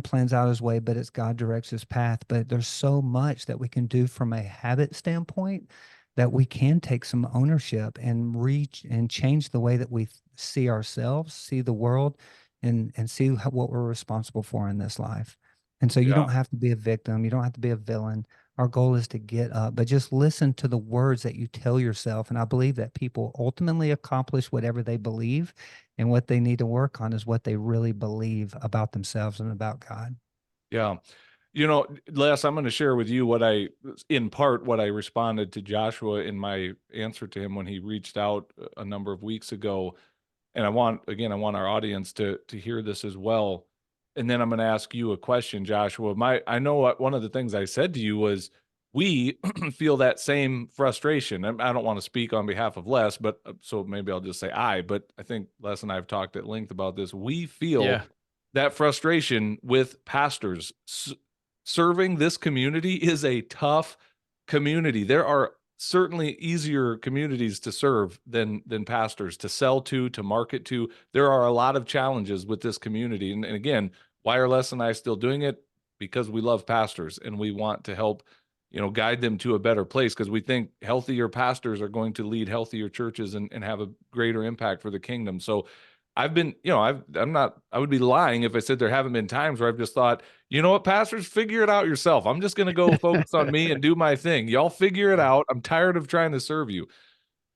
Speaker 2: plans out his way, but it's God directs his path. But there's so much that we can do from a habit standpoint that we can take some ownership and reach and change the way that we see ourselves, see the world, and see what we're responsible for in this life. And so you don't have to be a victim. You don't have to be a villain. Our goal is to get up, but just listen to the words that you tell yourself. And I believe that people ultimately accomplish whatever they believe, and what they need to work on is what they really believe about themselves and about God.
Speaker 1: Yeah. Les, I'm going to share with you in part, what I responded to Joshua in my answer to him when he reached out a number of weeks ago. And I want our audience to hear this as well. And then I'm going to ask you a question, Joshua. I know one of the things I said to you was we feel that same frustration. I don't want to speak on behalf of Les, but so maybe I'll just say but I think Les and I have talked at length about this. We feel that frustration with pastors. Serving this community is a tough community. There are certainly easier communities to serve than pastors, to sell to market to. There are a lot of challenges with this community. And again, why are Les and I still doing it? Because we love pastors and we want to help, guide them to a better place, because we think healthier pastors are going to lead healthier churches and have a greater impact for the kingdom. So I've been, I would be lying if I said there haven't been times where I've just thought, you know what, pastors, figure it out yourself. I'm just going to go focus on me and do my thing. Y'all figure it out. I'm tired of trying to serve you.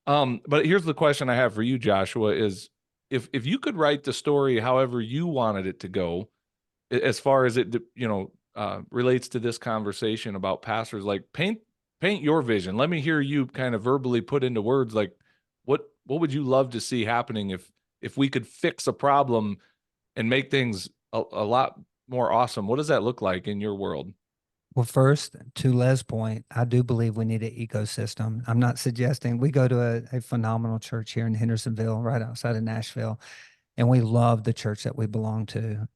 Speaker 1: But here's the question I have for you, Joshua, is if you could write the story however you wanted it to go, as far as it, relates to this conversation about pastors, like paint paint your vision. Let me hear you kind of verbally put into words, like what would you love to see happening if we could fix a problem and make things a lot more awesome? What does that look like in your world?
Speaker 2: Well, first, to Les' point, I do believe we need an ecosystem. I'm not suggesting we go to a phenomenal church here in Hendersonville, right outside of Nashville, and we love the church that we belong to.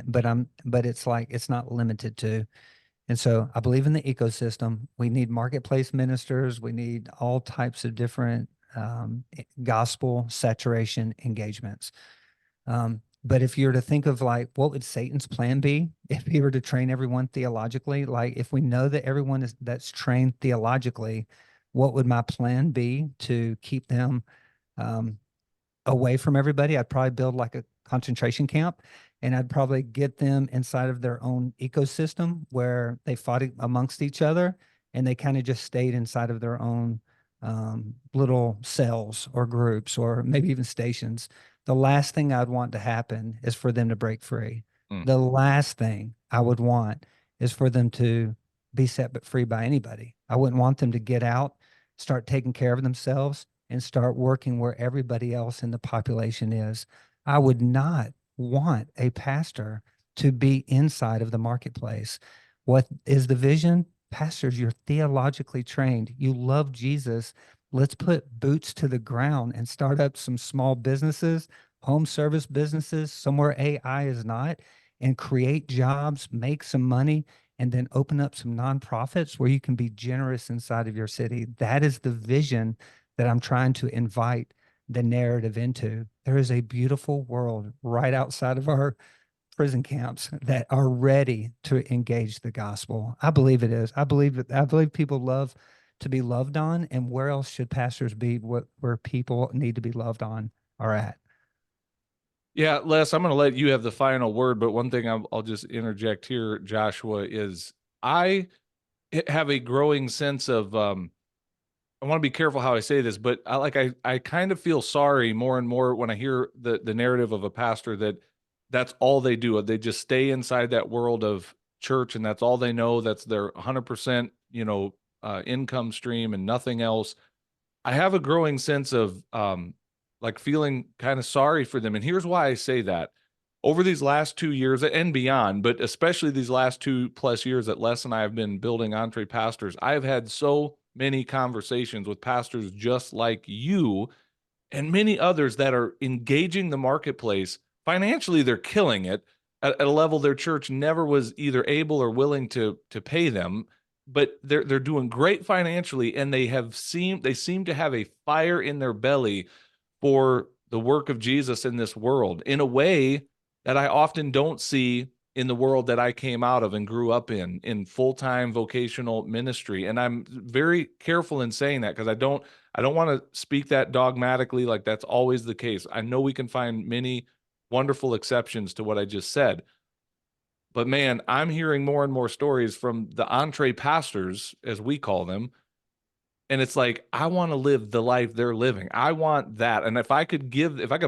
Speaker 2: But it's like it's not limited to. And so I believe in the ecosystem. We need marketplace ministers. We need all types of different gospel saturation engagements. But if you're to think of like, what would Satan's plan be if he were to train everyone theologically? Like, if we know that everyone that's trained theologically, what would my plan be to keep them away from everybody? I'd probably build like a concentration camp, and I'd probably get them inside of their own ecosystem where they fought amongst each other, and they kind of just stayed inside of their own little cells or groups or maybe even stations. The last thing I'd want to happen is for them to break free. The last thing I would want is for them to be set but free by anybody. I wouldn't want them to get out, start taking care of themselves, and start working where everybody else in the population is. I would not want a pastor to be inside of the marketplace. What is the vision? Pastors, you're theologically trained. You love Jesus. Let's put boots to the ground and start up some small businesses, home service businesses, somewhere AI is not, and create jobs, make some money, and then open up some nonprofits where you can be generous inside of your city. That is the vision that I'm trying to invite the narrative into. There is a beautiful world right outside of our prison camps that are ready to engage the gospel. I believe it is. I believe people love to be loved on, and where else should pastors be where people need to be loved on are at?
Speaker 1: Yeah, Les, I'm going to let you have the final word, but one thing I'll just interject here, Joshua, is I have a growing sense of I want to be careful how I say this, but I kind of feel sorry more and more when I hear the narrative of a pastor that's all they do. They just stay inside that world of church, and that's all they know. That's their 100%, income stream and nothing else. I have a growing sense of like feeling kind of sorry for them. And here's why I say that. Over these last 2 years and beyond, but especially these last 2+ years that Les and I have been building EntrePastors, I've had so many conversations with pastors just like you and many others that are engaging the marketplace. Financially, they're killing it at a level their church never was either able or willing to pay them, but they're doing great financially, and they seem to have a fire in their belly for the work of Jesus in this world in a way that I often don't see in the world that I came out of and grew up in full-time vocational ministry. And I'm very careful in saying that because I don't want to speak that dogmatically like that's always the case. I know we can find many wonderful exceptions to what I just said. But man, I'm hearing more and more stories from the EntrePastors, as we call them, and it's like, I want to live the life they're living. I want that. And if I could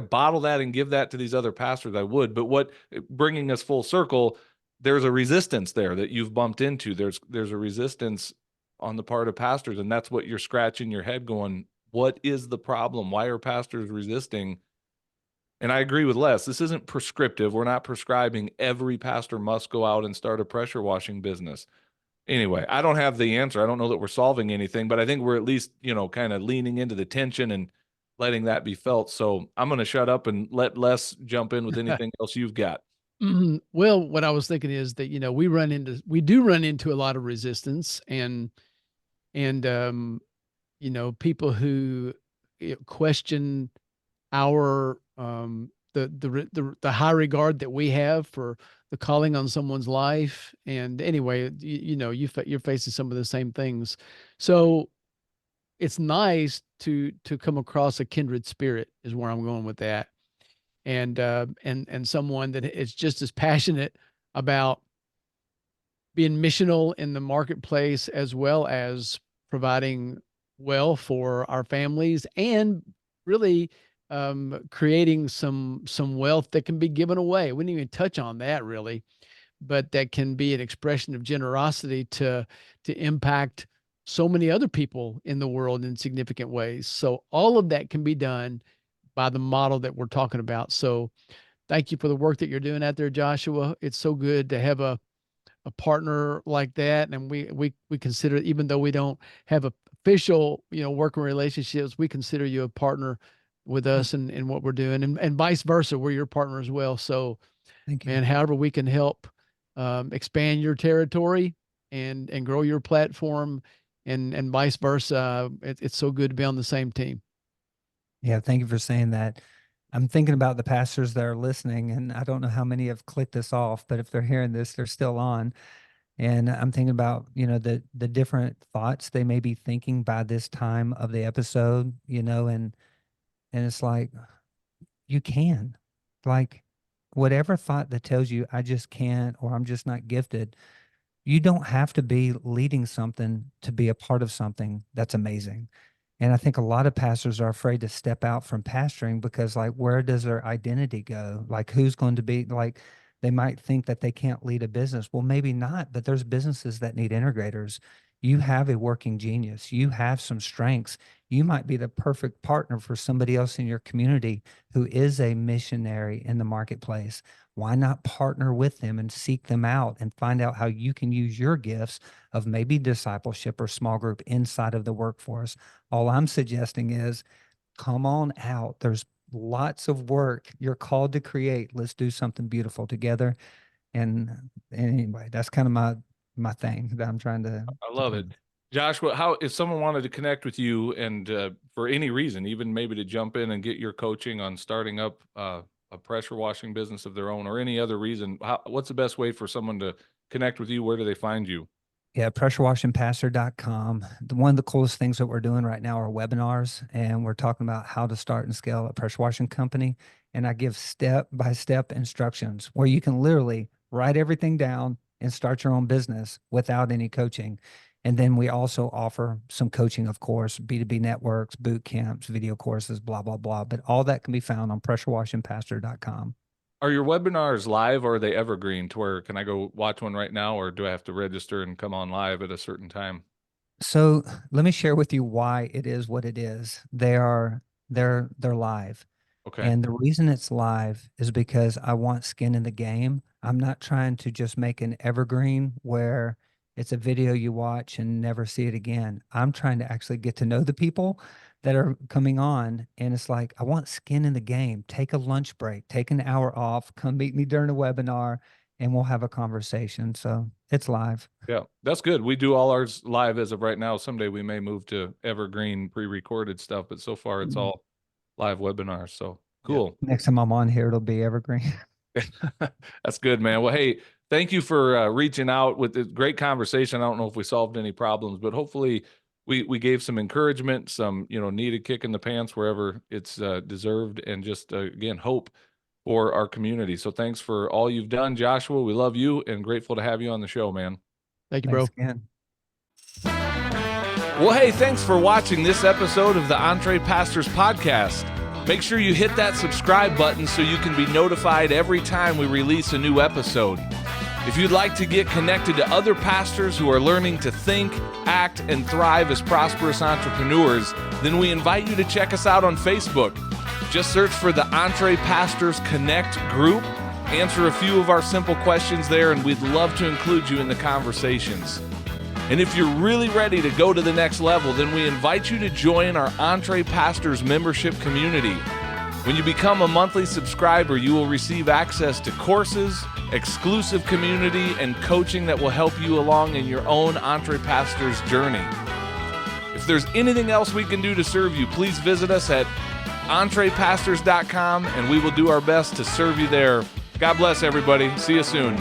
Speaker 1: bottle that and give that to these other pastors, I would. But bringing us full circle, there's a resistance there that you've bumped into. There's a resistance on the part of pastors. And that's what you're scratching your head going, what is the problem? Why are pastors resisting? And I agree with Les. This isn't prescriptive. We're not prescribing every pastor must go out and start a pressure washing business. Anyway, I don't have the answer. I don't know that we're solving anything, but I think we're at least, kind of leaning into the tension and letting that be felt. So I'm going to shut up and let Les jump in with anything else you've got.
Speaker 3: Well, what I was thinking is that, we do run into a lot of resistance and people who question our, the high regard that we have for the calling on someone's life. And anyway, you're facing some of the same things. So it's nice to come across a kindred spirit is where I'm going with that. And someone that is just as passionate about being missional in the marketplace, as well as providing well for our families and really creating some wealth that can be given away. We didn't even touch on that really, but that can be an expression of generosity to impact so many other people in the world in significant ways. So all of that can be done by the model that we're talking about. So thank you for the work that you're doing out there, Joshua. It's so good to have a partner like that. And we consider, even though we don't have official, working relationships, we consider you a partner with us and what we're doing, and vice versa. We're your partner as well. So,
Speaker 2: Thank you.
Speaker 3: man, however we can help expand your territory and grow your platform and vice versa, it's so good to be on the same team.
Speaker 2: Yeah, thank you for saying that. I'm thinking about the pastors that are listening, and I don't know how many have clicked this off, but if they're hearing this, they're still on. And I'm thinking about, the different thoughts they may be thinking by this time of the episode, and it's like, you can, like, whatever thought that tells you I just can't, or I'm just not gifted, you don't have to be leading something to be a part of something that's amazing. And I think a lot of pastors are afraid to step out from pastoring because, like, where does their identity go? Like, who's going to be, like, they might think that they can't lead a business. Well, maybe not, but there's businesses that need integrators. You have a working genius. You have some strengths. You might be the perfect partner for somebody else in your community who is a missionary in the marketplace. Why not partner with them and seek them out and find out how you can use your gifts of maybe discipleship or small group inside of the workforce? All I'm suggesting is come on out. There's lots of work you're called to create. Let's do something beautiful together. And anyway, that's kind of my thing that I'm trying to.
Speaker 1: I love it. Joshua, how, if someone wanted to connect with you and for any reason, even maybe to jump in and get your coaching on starting up a pressure washing business of their own, or any other reason, what's the best way for someone to connect with you? Where do they find you?
Speaker 2: Yeah, pressurewashingpastor.com. One of the coolest things that we're doing right now are webinars, and we're talking about how to start and scale a pressure washing company. And I give step-by-step instructions where you can literally write everything down and start your own business without any coaching. And then we also offer some coaching, of course, B2B networks, boot camps, video courses, blah, blah, blah. But all that can be found on pressurewashingpastor.com.
Speaker 1: Are your webinars live, or are they evergreen to where can I go watch one right now, or do I have to register and come on live at a certain time?
Speaker 2: So let me share with you why it is what it is. They're live.
Speaker 1: Okay.
Speaker 2: And the reason it's live is because I want skin in the game. I'm not trying to just make an evergreen where it's a video you watch and never see it again. I'm trying to actually get to know the people that are coming on. And it's like, I want skin in the game. Take a lunch break, take an hour off, come meet me during a webinar, and we'll have a conversation. So it's live.
Speaker 1: Yeah, that's good. We do all ours live as of right now. Someday we may move to evergreen pre-recorded stuff, but so far it's all live webinars. So cool.
Speaker 2: Yeah. Next time I'm on here, it'll be evergreen.
Speaker 1: That's good, man. Well, hey, thank you for reaching out with a great conversation. I don't know if we solved any problems, but hopefully we gave some encouragement, some, needed kick in the pants wherever it's deserved, and just, again, hope for our community. So thanks for all you've done, Joshua. We love you and grateful to have you on the show, man.
Speaker 3: Thank you, bro.
Speaker 2: Again.
Speaker 1: Well, hey, thanks for watching this episode of the EntrePastors podcast. Make sure you hit that subscribe button so you can be notified every time we release a new episode. If you'd like to get connected to other pastors who are learning to think, act, and thrive as prosperous entrepreneurs, then we invite you to check us out on Facebook. Just search for the EntrePastors Connect group, answer a few of our simple questions there, and we'd love to include you in the conversations. And if you're really ready to go to the next level, then we invite you to join our EntrePastors membership community. When you become a monthly subscriber, you will receive access to courses, exclusive community, and coaching that will help you along in your own EntrePastors journey. If there's anything else we can do to serve you, please visit us at EntrePastors.com, and we will do our best to serve you there. God bless everybody. See you soon.